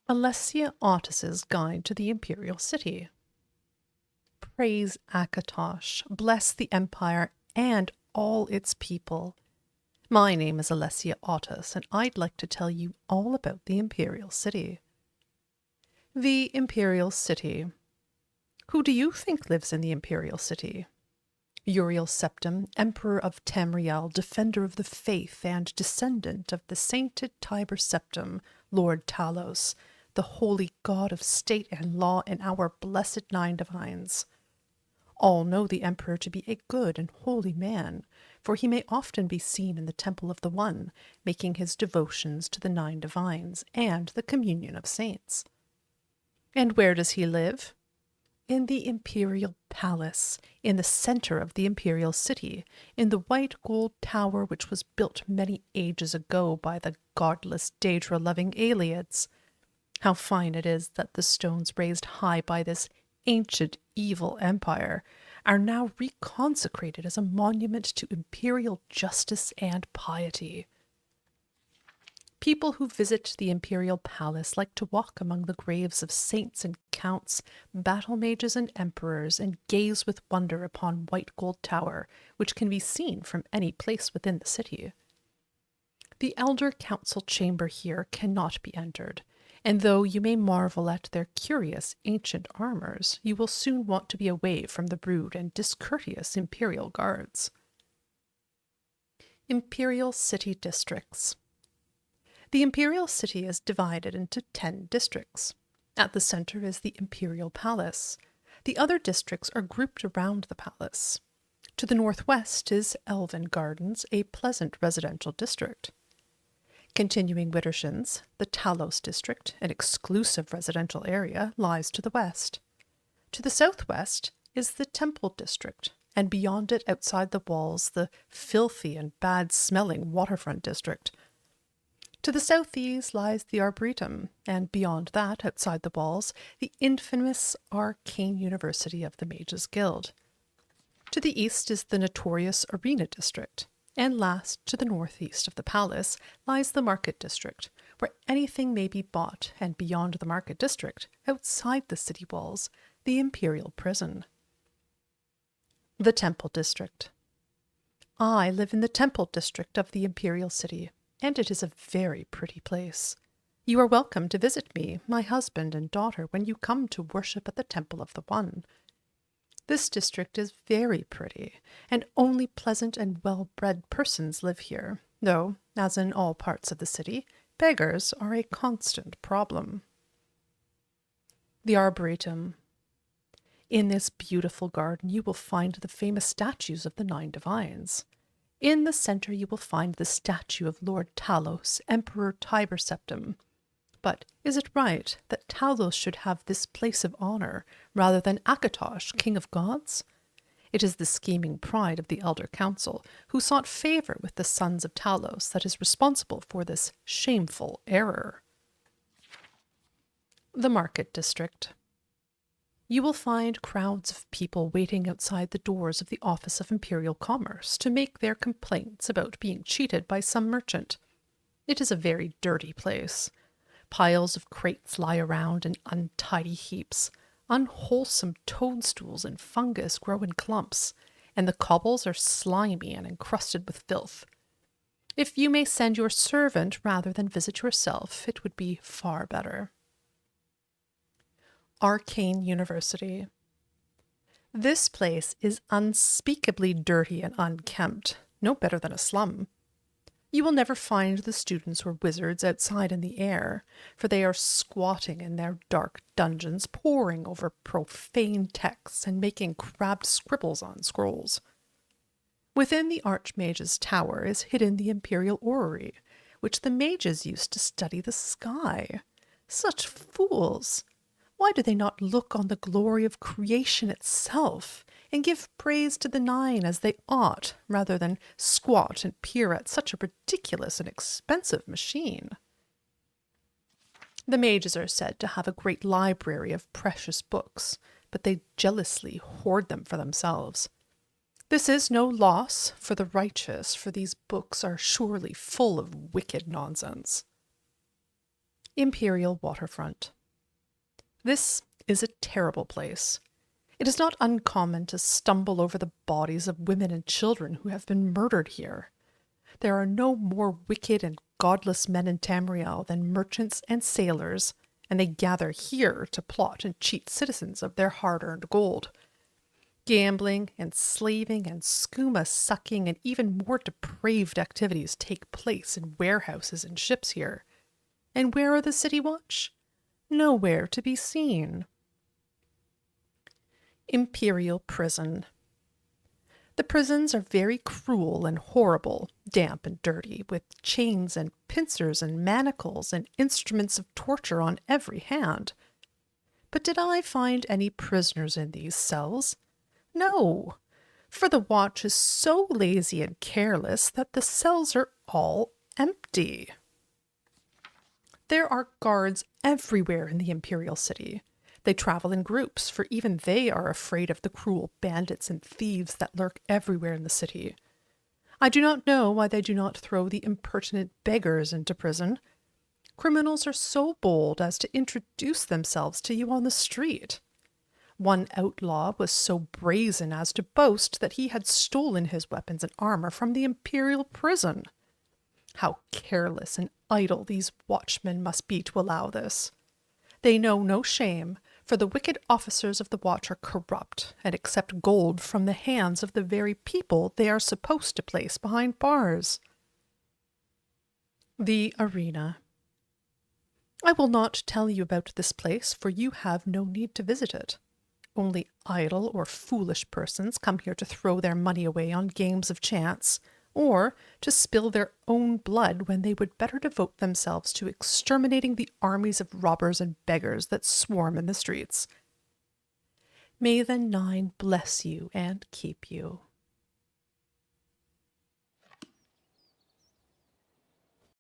Alessia Otis's Guide to the Imperial City. Praise Akatosh, bless the Empire and all its people. My name is Alessia Otis, and I'd like to tell you all about the Imperial City. The Imperial City. Who do you think lives in the Imperial City? Uriel Septim, Emperor of Tamriel, defender of the faith and descendant of the sainted Tiber Septim, Lord Talos, the holy god of state and law in our blessed Nine Divines. All know the Emperor to be a good and holy man, for he may often be seen in the Temple of the One, making his devotions to the Nine Divines and the communion of saints. And where does he live? In the Imperial Palace, in the center of the Imperial City, in the white gold tower which was built many ages ago by the godless Daedra-loving Aleads. How fine it is that the stones raised high by this ancient evil empire are now reconsecrated as a monument to imperial justice and piety. People who visit the imperial palace like to walk among the graves of saints and counts, battle mages and emperors, and gaze with wonder upon White Gold Tower, which can be seen from any place within the city. The Elder Council chamber here cannot be entered, and though you may marvel at their curious ancient armors, you will soon want to be away from the rude and discourteous imperial guards. Imperial City Districts. The Imperial City is divided into 10 districts. At the center is the Imperial Palace. The other districts are grouped around the palace. To the northwest is Elven Gardens, a pleasant residential district. Continuing Widdershins, the Talos district, an exclusive residential area, lies to the west. To the southwest is the Temple district, and beyond it, outside the walls, the filthy and bad-smelling waterfront district. To the southeast lies the Arboretum, and beyond that, outside the walls, the infamous Arcane University of the Mages Guild. To the east is the notorious Arena District, and last, to the northeast of the palace, lies the Market District, where anything may be bought, and beyond the Market District, outside the city walls, the Imperial Prison. The Temple District. I live in the Temple District of the Imperial City, and it is a very pretty place. You are welcome to visit me, my husband and daughter, when you come to worship at the Temple of the One. This district is very pretty, and only pleasant and well-bred persons live here, though, as in all parts of the city, beggars are a constant problem. The Arboretum. In this beautiful garden you will find the famous statues of the Nine Divines. In the center you will find the statue of Lord Talos, Emperor Tiber Septim. But is it right that Talos should have this place of honor rather than Akatosh, King of Gods? It is the scheming pride of the Elder Council, who sought favor with the sons of Talos, that is responsible for this shameful error. The Market District. You will find crowds of people waiting outside the doors of the Office of Imperial Commerce to make their complaints about being cheated by some merchant. It is a very dirty place. Piles of crates lie around in untidy heaps. Unwholesome toadstools and fungus grow in clumps, and the cobbles are slimy and encrusted with filth. If you may send your servant rather than visit yourself, it would be far better. Arcane University. This place is unspeakably dirty and unkempt, no better than a slum. You will never find the students or wizards outside in the air, for they are squatting in their dark dungeons, poring over profane texts and making crabbed scribbles on scrolls. Within the Archmage's tower is hidden the Imperial Orrery, which the mages used to study the sky. Such fools! Why do they not look on the glory of creation itself, and give praise to the Nine as they ought, rather than squat and peer at such a ridiculous and expensive machine? The mages are said to have a great library of precious books, but they jealously hoard them for themselves. This is no loss for the righteous, for these books are surely full of wicked nonsense. Imperial Waterfront. This is a terrible place. It is not uncommon to stumble over the bodies of women and children who have been murdered here. There are no more wicked and godless men in Tamriel than merchants and sailors, and they gather here to plot and cheat citizens of their hard-earned gold. Gambling, enslaving, and skooma-sucking, and even more depraved activities take place in warehouses and ships here. And where are the City Watch? Nowhere to be seen. Imperial Prison. The prisons are very cruel and horrible, damp and dirty, with chains and pincers and manacles and instruments of torture on every hand. But did I find any prisoners in these cells? No, for the watch is so lazy and careless that the cells are all empty. There are guards everywhere in the Imperial City. They travel in groups, for even they are afraid of the cruel bandits and thieves that lurk everywhere in the city. I do not know why they do not throw the impertinent beggars into prison. Criminals are so bold as to introduce themselves to you on the street. One outlaw was so brazen as to boast that he had stolen his weapons and armor from the Imperial prison. How careless and idle these watchmen must be to allow this. They know no shame, for the wicked officers of the watch are corrupt and accept gold from the hands of the very people they are supposed to place behind bars. The Arena. I will not tell you about this place, for you have no need to visit it. Only idle or foolish persons come here to throw their money away on games of chance, or to spill their own blood when they would better devote themselves to exterminating the armies of robbers and beggars that swarm in the streets. May the 9 bless you and keep you.